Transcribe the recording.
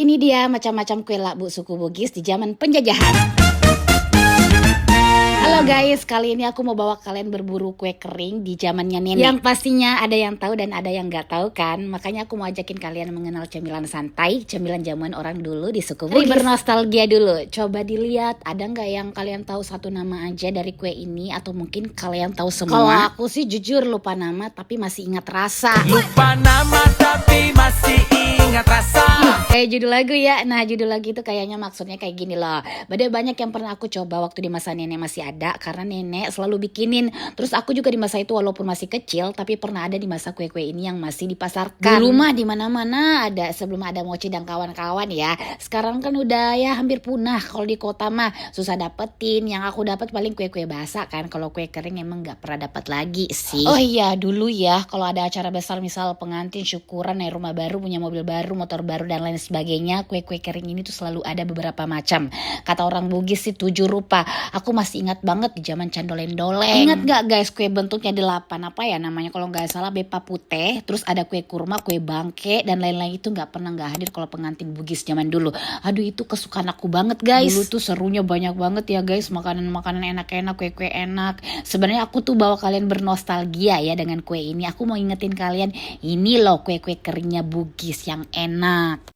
ini dia macam-macam kue labu suku Bugis di zaman penjajahan. Halo guys, kali ini aku mau bawa kalian berburu kue kering di zamannya nenek. Yang pastinya ada yang tahu dan ada yang nggak tahu kan. Makanya aku mau ajakin kalian mengenal cemilan santai, cemilan jamuan orang dulu di suku Bugis. Bernostalgia dulu. Coba dilihat, ada nggak yang kalian tahu satu nama aja dari kue ini atau mungkin kalian tahu semua? Kalau aku sih jujur lupa nama tapi masih ingat rasa. Lupa nama tapi masih ingat rasa. Kayak judul lagu ya. Nah, judul lagu itu kayaknya maksudnya kayak gini loh. Banyak yang pernah aku coba waktu di masa nenek masih ada, karena nenek selalu bikinin. Terus aku juga di masa itu walaupun masih kecil, tapi pernah ada di masa kue-kue ini yang masih dipasarkan. Dulu mah di mana-mana ada, sebelum ada Mochi dan kawan-kawan ya. Sekarang kan udah ya hampir punah. Kalau di kota mah susah dapetin. Yang aku dapat paling kue-kue basah kan. Kalau kue kering emang nggak pernah dapat lagi sih. Oh iya, dulu ya kalau ada acara besar misal pengantin, syukuran, naik rumah baru, punya mobil baru, motor baru dan lain sebagainya, kue-kue kering ini tuh selalu ada beberapa macam. Kata orang Bugis sih 7 rupa. Aku masih ingat banget di zaman candoleng-doleng. Ingat gak guys kue bentuknya 8 apa ya namanya kalau nggak salah bepa putih. Terus ada kue kurma, kue bangke dan lain-lain itu nggak pernah nggak hadir kalau pengantin Bugis zaman dulu. Aduh itu kesukaan aku banget guys. Dulu tuh serunya banyak banget ya guys, makanan-makanan enak-enak, kue-kue enak. Sebenarnya aku tuh bawa kalian bernostalgia ya dengan kue ini. Aku mau ingetin kalian ini loh kue-kue keringnya Bugis yang enak.